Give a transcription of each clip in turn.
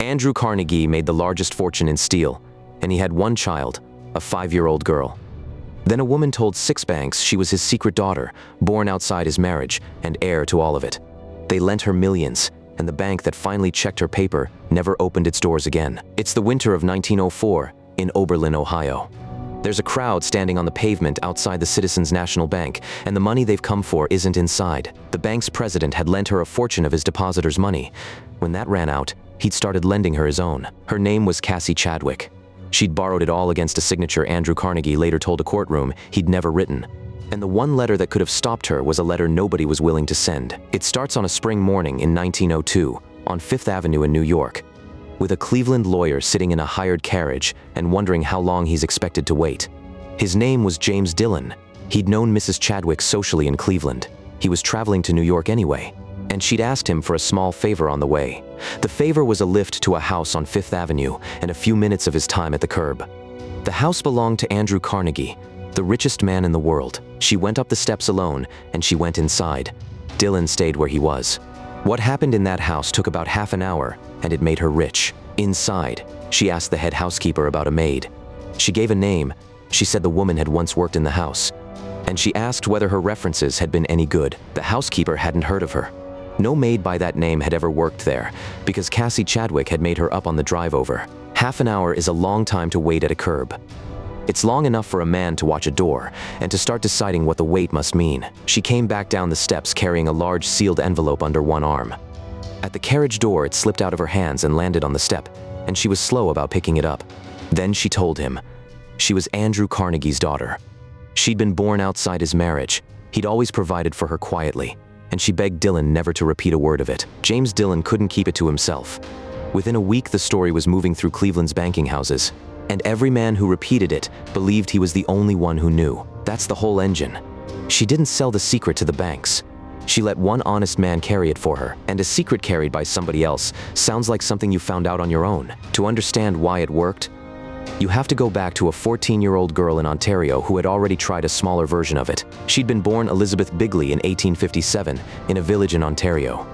Andrew Carnegie made the largest fortune in steel, and he had one child, a 5-year-old girl. Then a woman told 6 banks she was his secret daughter, born outside his marriage, and heir to all of it. They lent her millions, and the bank that finally checked her paper never opened its doors again. It's the winter of 1904 in Oberlin, Ohio. There's a crowd standing on the pavement outside the Citizens National Bank, and the money they've come for isn't inside. The bank's president had lent her a fortune of his depositors' money. When that ran out, he'd started lending her his own. Her name was Cassie Chadwick. She'd borrowed it all against a signature Andrew Carnegie later told a courtroom he'd never written. And the one letter that could have stopped her was a letter nobody was willing to send. It starts on a spring morning in 1902 on 5th Avenue in New York, with a Cleveland lawyer sitting in a hired carriage and wondering how long he's expected to wait. His name was James Dillon. He'd known Mrs. Chadwick socially in Cleveland. He was traveling to New York anyway, and she'd asked him for a small favor on the way. The favor was a lift to a house on 5th Avenue and a few minutes of his time at the curb. The house belonged to Andrew Carnegie, the richest man in the world. She went up the steps alone, and she went inside. Dillon stayed where he was. What happened in that house took about half an hour, and it made her rich. Inside, she asked the head housekeeper about a maid. She gave a name. She said the woman had once worked in the house. And she asked whether her references had been any good. The housekeeper hadn't heard of her. No maid by that name had ever worked there, because Cassie Chadwick had made her up on the drive over. Half an hour is a long time to wait at a curb. It's long enough for a man to watch a door and to start deciding what the wait must mean. She came back down the steps carrying a large sealed envelope under one arm. At the carriage door, it slipped out of her hands and landed on the step, and she was slow about picking it up. Then she told him. She was Andrew Carnegie's daughter. She'd been born outside his marriage. He'd always provided for her quietly, and she begged Dillon never to repeat a word of it. James Dillon couldn't keep it to himself. Within a week, the story was moving through Cleveland's banking houses, and every man who repeated it believed he was the only one who knew. That's the whole engine. She didn't sell the secret to the banks. She let one honest man carry it for her, and a secret carried by somebody else sounds like something you found out on your own. To understand why it worked, you have to go back to a 14-year-old girl in Ontario who had already tried a smaller version of it. She'd been born Elizabeth Bigley in 1857 in a village in Ontario,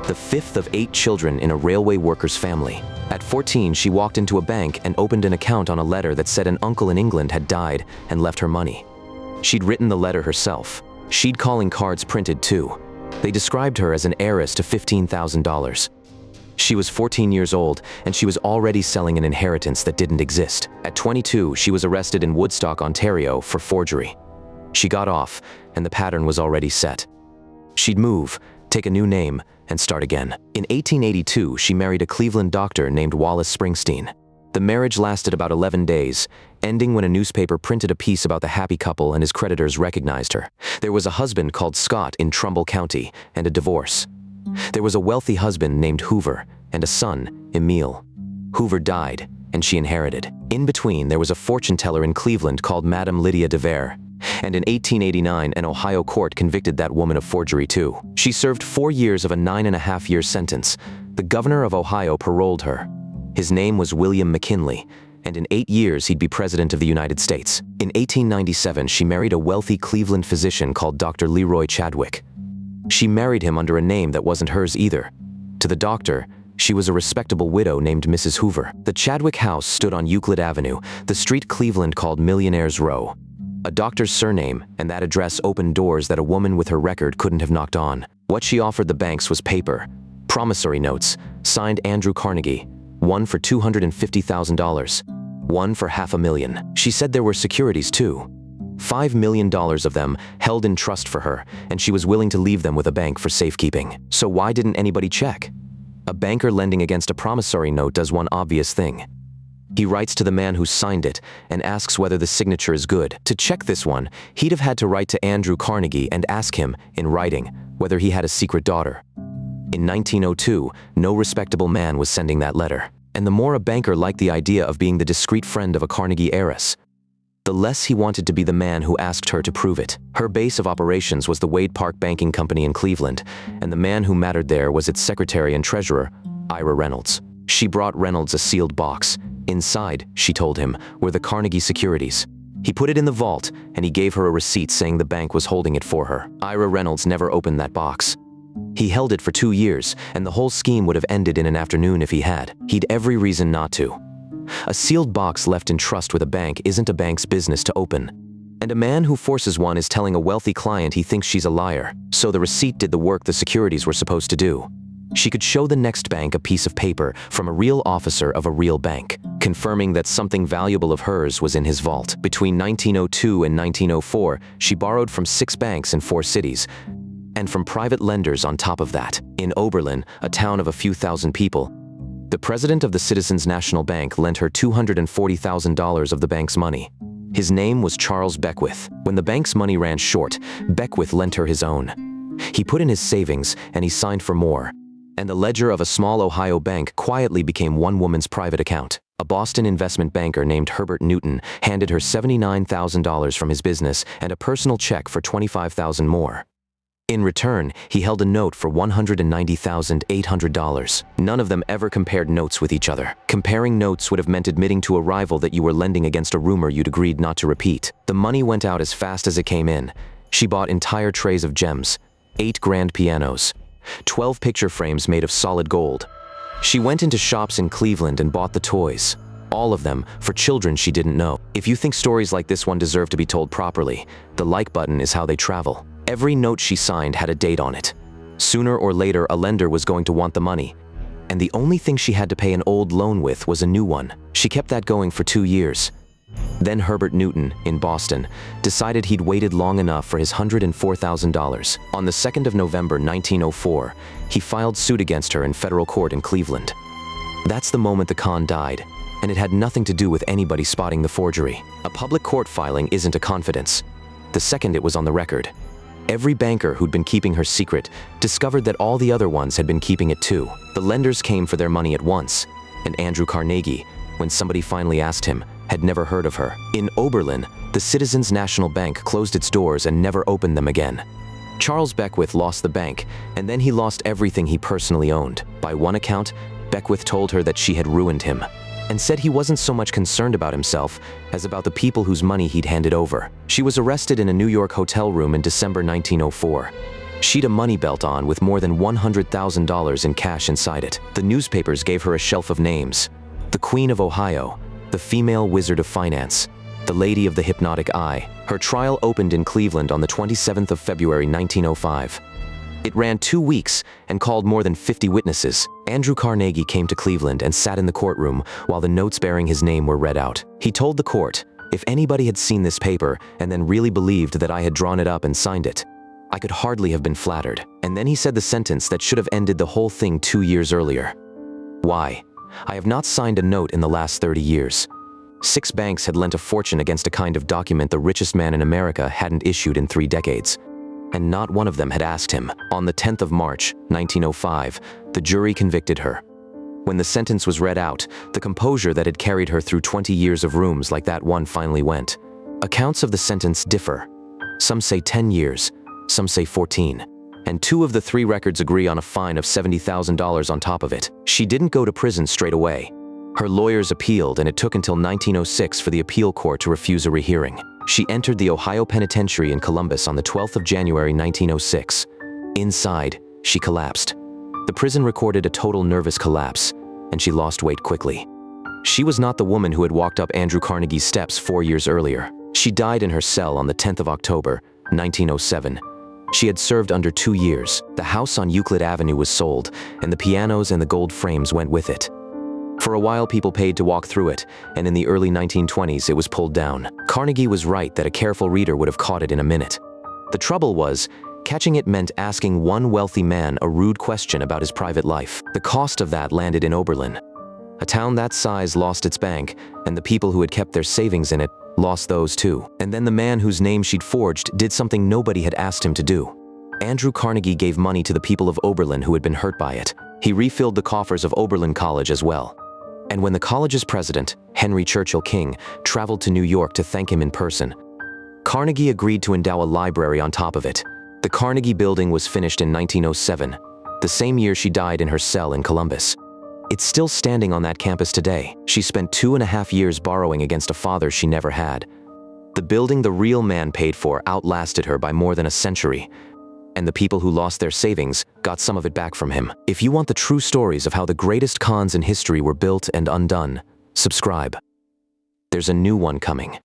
the 5th of 8 children in a railway worker's family. At 14, she walked into a bank and opened an account on a letter that said an uncle in England had died and left her money. She'd written the letter herself. She'd calling cards printed too. They described her as an heiress to $15,000. She was 14 years old, and she was already selling an inheritance that didn't exist. At 22, she was arrested in Woodstock, Ontario for forgery. She got off, and the pattern was already set. She'd move, take a new name, and start again. In 1882, she married a Cleveland doctor named Wallace Springsteen. The marriage lasted about 11 days, ending when a newspaper printed a piece about the happy couple and his creditors recognized her. There was a husband called Scott in Trumbull County, and a divorce. There was a wealthy husband named Hoover, and a son, Emile. Hoover died, and she inherited. In between, there was a fortune teller in Cleveland called Madame Lydia DeVere, and in 1889, an Ohio court convicted that woman of forgery too. She served 4 years of a 9.5-year sentence. The governor of Ohio paroled her. His name was William McKinley, and in 8 years he'd be president of the United States. In 1897, she married a wealthy Cleveland physician called Dr. Leroy Chadwick. She married him under a name that wasn't hers either. To the doctor, she was a respectable widow named Mrs. Hoover. The Chadwick house stood on Euclid Avenue, the street Cleveland called Millionaire's Row. A doctor's surname and that address opened doors that a woman with her record couldn't have knocked on. What she offered the banks was paper, promissory notes, signed Andrew Carnegie, one for $250,000, one for $500,000. She said there were securities too, $5 million of them held in trust for her, and she was willing to leave them with a bank for safekeeping. So why didn't anybody check? A banker lending against a promissory note does one obvious thing. He writes to the man who signed it and asks whether the signature is good. To check this one, he'd have had to write to Andrew Carnegie and ask him, in writing, whether he had a secret daughter. In 1902, no respectable man was sending that letter. And the more a banker liked the idea of being the discreet friend of a Carnegie heiress, the less he wanted to be the man who asked her to prove it. Her base of operations was the Wade Park Banking Company in Cleveland, and the man who mattered there was its secretary and treasurer, Ira Reynolds. She brought Reynolds a sealed box. Inside, she told him, were the Carnegie securities. He put it in the vault, and he gave her a receipt saying the bank was holding it for her. Ira Reynolds never opened that box. He held it for 2 years, and the whole scheme would have ended in an afternoon if he had. He'd every reason not to. A sealed box left in trust with a bank isn't a bank's business to open. And a man who forces one is telling a wealthy client he thinks she's a liar, so the receipt did the work the securities were supposed to do. She could show the next bank a piece of paper from a real officer of a real bank, confirming that something valuable of hers was in his vault. Between 1902 and 1904, she borrowed from 6 banks in 4 cities, and from private lenders on top of that. In Oberlin, a town of a few thousand people, the president of the Citizens National Bank lent her $240,000 of the bank's money. His name was Charles Beckwith. When the bank's money ran short, Beckwith lent her his own. He put in his savings, and he signed for more. And the ledger of a small Ohio bank quietly became one woman's private account. A Boston investment banker named Herbert Newton handed her $79,000 from his business and a personal check for $25,000 more. In return, he held a note for $190,800. None of them ever compared notes with each other. Comparing notes would have meant admitting to a rival that you were lending against a rumor you'd agreed not to repeat. The money went out as fast as it came in. She bought entire trays of gems, 8 grand pianos, 12 picture frames made of solid gold. She went into shops in Cleveland and bought the toys. All of them for children she didn't know. If you think stories like this one deserve to be told properly, the like button is how they travel. Every note she signed had a date on it. Sooner or later, a lender was going to want the money, and the only thing she had to pay an old loan with was a new one. She kept that going for 2 years. Then Herbert Newton, in Boston, decided he'd waited long enough for his $104,000. On the 2nd of November 1904, he filed suit against her in federal court in Cleveland. That's the moment the con died, and it had nothing to do with anybody spotting the forgery. A public court filing isn't a confidence. The second it was on the record, every banker who'd been keeping her secret discovered that all the other ones had been keeping it too. The lenders came for their money at once, and Andrew Carnegie, when somebody finally asked him, had never heard of her. In Oberlin, the Citizens National Bank closed its doors and never opened them again. Charles Beckwith lost the bank, and then he lost everything he personally owned. By one account, Beckwith told her that she had ruined him, and said he wasn't so much concerned about himself as about the people whose money he'd handed over. She was arrested in a New York hotel room in December 1904. She'd a money belt on with more than $100,000 in cash inside it. The newspapers gave her a shelf of names: the Queen of Ohio, the Female Wizard of Finance, the Lady of the Hypnotic Eye. Her trial opened in Cleveland on the 27th of February 1905. It ran 2 weeks and called more than 50 witnesses. Andrew Carnegie came to Cleveland and sat in the courtroom while the notes bearing his name were read out. He told the court, if anybody had seen this paper and then really believed that I had drawn it up and signed it, I could hardly have been flattered. And then he said the sentence that should have ended the whole thing 2 years earlier. Why? I have not signed a note in the last 30 years. 6 banks had lent a fortune against a kind of document the richest man in America hadn't issued in 3 decades. And not one of them had asked him. On the 10th of March, 1905, the jury convicted her. When the sentence was read out, the composure that had carried her through 20 years of rooms like that one finally went. Accounts of the sentence differ. Some say 10 years, some say 14. And 2 of the 3 records agree on a fine of $70,000 on top of it. She didn't go to prison straight away. Her lawyers appealed, and it took until 1906 for the appeal court to refuse a rehearing. She entered the Ohio Penitentiary in Columbus on the 12th of January 1906. Inside, she collapsed. The prison recorded a total nervous collapse, and she lost weight quickly. She was not the woman who had walked up Andrew Carnegie's steps 4 years earlier. She died in her cell on the 10th of October, 1907. She had served under 2 years. The house on Euclid Avenue was sold, and the pianos and the gold frames went with it. For a while, people paid to walk through it, and in the early 1920s, it was pulled down. Carnegie was right that a careful reader would have caught it in a minute. The trouble was, catching it meant asking one wealthy man a rude question about his private life. The cost of that landed in Oberlin. A town that size lost its bank, and the people who had kept their savings in it lost those too. And then the man whose name she'd forged did something nobody had asked him to do. Andrew Carnegie gave money to the people of Oberlin who had been hurt by it. He refilled the coffers of Oberlin College as well. And when the college's president, Henry Churchill King, traveled to New York to thank him in person, Carnegie agreed to endow a library on top of it. The Carnegie building was finished in 1907, the same year she died in her cell in Columbus. It's still standing on that campus today. She spent 2.5 years borrowing against a father she never had. The building the real man paid for outlasted her by more than a century. And the people who lost their savings got some of it back from him. If you want the true stories of how the greatest cons in history were built and undone, subscribe. There's a new one coming.